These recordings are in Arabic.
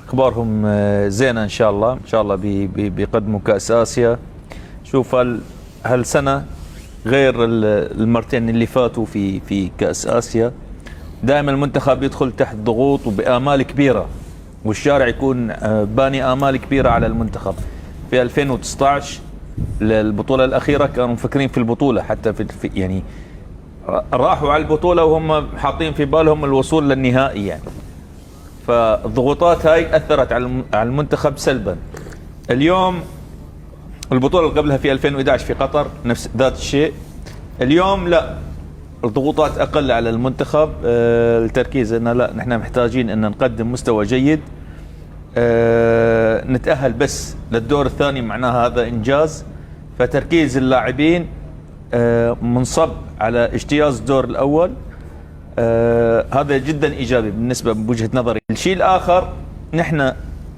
اخبارهم زينه ان شاء الله، ان شاء الله بيقدموا كاس اسيا. شوف هالسنه غير المرتين اللي فاتوا في كاس اسيا، دائما المنتخب يدخل تحت ضغوط وبآمال كبيره، والشارع يكون باني آمال كبيره على المنتخب. في 2019 البطوله الاخيره كانوا مفكرين في البطوله، حتى في يعني راحوا على البطوله وهم حاطين في بالهم الوصول للنهائي يعني. فالضغوطات هاي اثرت على المنتخب سلبا. اليوم البطوله اللي قبلها في 2011 في قطر نفس ذات الشيء. اليوم لا، الضغوطات اقل على المنتخب. التركيز ان لا، نحن محتاجين ان نقدم مستوى جيد، نتأهل بس للدور الثاني، معناها هذا انجاز. فتركيز اللاعبين منصب على اجتياز الدور الاول. هذا جدا ايجابي بالنسبه بوجهه نظري. الشيء الاخر، نحن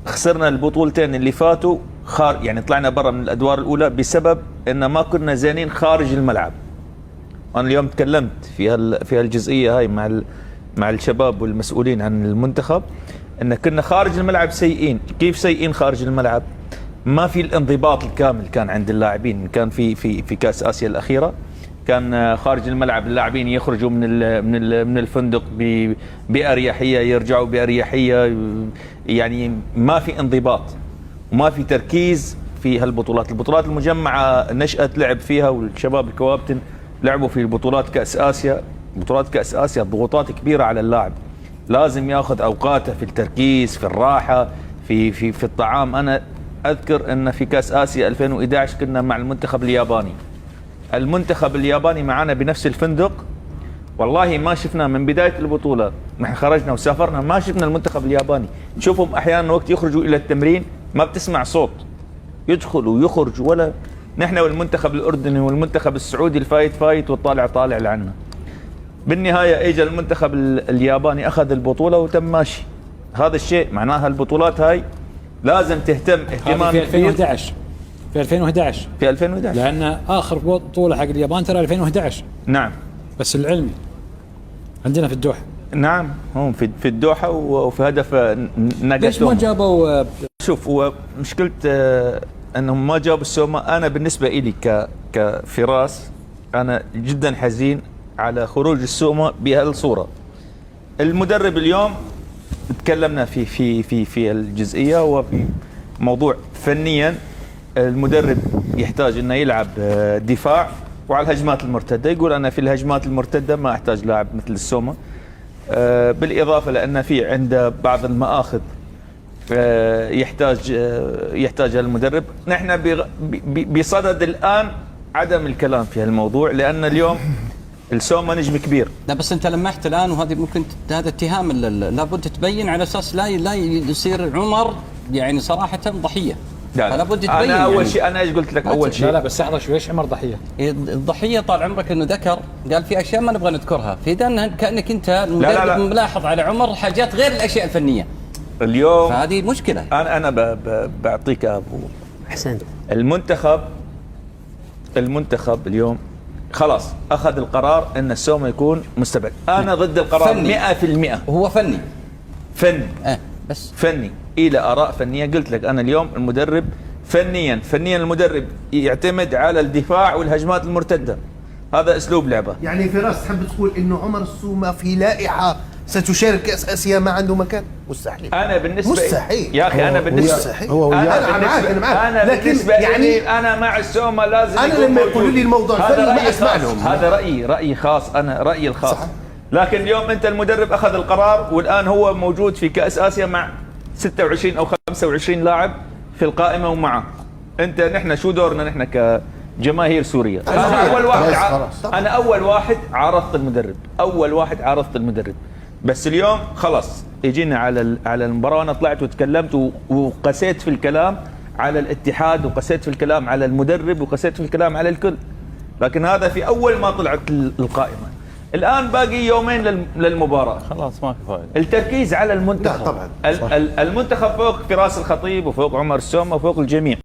خسرنا البطولتين اللي فاتوا يعني طلعنا برا من الادوار الاولى بسبب ان ما كنا زينين خارج الملعب. انا اليوم تكلمت في هالجزئيه هاي مع الشباب والمسؤولين عن المنتخب، ان كنا خارج الملعب سيئين. كيف سيئين خارج الملعب؟ ما في الانضباط الكامل كان عند اللاعبين. كان في كاس اسيا الاخيره كان خارج الملعب اللاعبين يخرجوا من الفندق باريحيه، يرجعوا باريحيه، يعني ما في انضباط وما في تركيز في هالبطولات. البطولات المجمعه نشأت لعب فيها، والشباب الكوابتن لعبوا في بطولات كاس اسيا. بطولات كاس اسيا ضغوطات كبيره على اللاعب، لازم ياخذ اوقاته في التركيز، في الراحه، في الطعام. انا اذكر ان في كاس اسيا 2011 كنا مع المنتخب الياباني. المنتخب الياباني معنا بنفس الفندق، والله ما شفنا من بدايه البطوله، نحن خرجنا وسافرنا ما شفنا المنتخب الياباني. نشوفهم احيانا وقت يخرجوا الى التمرين ما بتسمع صوت، يدخل ويخرج. ولا نحن والمنتخب الاردني والمنتخب السعودي الفايت فايت والطالع طالع لعنا. بالنهايه اجى المنتخب الياباني اخذ البطوله وتم ماشي. هذا الشيء معناها البطولات هاي لازم تهتم اهتمام في 2011 في 2011 لان اخر بطوله حق اليابان ترى 2011. نعم، بس العلمي عندنا في الدوحه. نعم، هم في الدوحه وفي هدف نقصهم. ليش ما جابوا؟ شوف، هو مشكله انهم ما جابوا السومه. انا بالنسبه لي كفراس انا جدا حزين على خروج السومه بهالصوره. المدرب اليوم تكلمنا في الجزئيه، وفي موضوع فنيا المدرب يحتاج انه يلعب دفاع وعلى الهجمات المرتده. يقول انا في الهجمات المرتده ما احتاج لاعب مثل السومه، بالاضافه لان في عنده بعض المآخذ يحتاجها المدرب. نحن بصدد الان عدم الكلام في هالموضوع، لان اليوم السومه نجم كبير. لا بس انت لمحت الان، وهذه ممكن هذا اتهام لابد تبين على اساس لا يصير عمر يعني صراحه ضحيه. لا بد تبين. انا اول شيء انا ايش قلت لك اول شيء؟ لا بس لحظه شوي، ايش عمر ضحيه؟ الضحيه طال عمرك انه ذكر قال في اشياء ما نبغى نذكرها، في كانك انت المدرب ملاحظ على عمر حاجات غير الاشياء الفنيه اليوم. فهذه مشكله. انا بعطيك ابو احسنت. المنتخب اليوم خلاص اخذ القرار ان السومه يكون مستبعد. انا ضد القرار 100%. هو فني بس فني الى اراء فنيه. قلت لك انا اليوم المدرب فنيا المدرب يعتمد على الدفاع والهجمات المرتده، هذا اسلوب لعبه. يعني فراس تحب تقول انه عمر السومه في لائحه ستشارك كاس اسيا ما عنده مكان؟ مستحيل. انا بالنسبه مستحيل يا اخي، انا بالنسبه انا معك انا بالنسبه يعني انا مع السومه لازم. انا لما يقولوا لي الموضوع الفني ما اسمع لهم. هذا رايي خاص، انا رايي الخاص صح. لكن اليوم انت المدرب اخذ القرار، والان هو موجود في كاس اسيا مع 26 او 25 لاعب في القائمه ومعه. نحن شو دورنا نحن كجماهير سوريا؟ انا اول واحد عارضت المدرب. بس اليوم خلاص يجينا على المباراه، وانا طلعت وتكلمت وقسيت في الكلام على الاتحاد، وقسيت في الكلام على المدرب، وقسيت في الكلام على الكل. لكن هذا في اول ما طلعت القائمه. الان باقي يومين للمباراه، خلاص ما في فائده. التركيز على المنتخب. طبعا المنتخب فوق فراس الخطيب وفوق عمر السومه وفوق الجميع.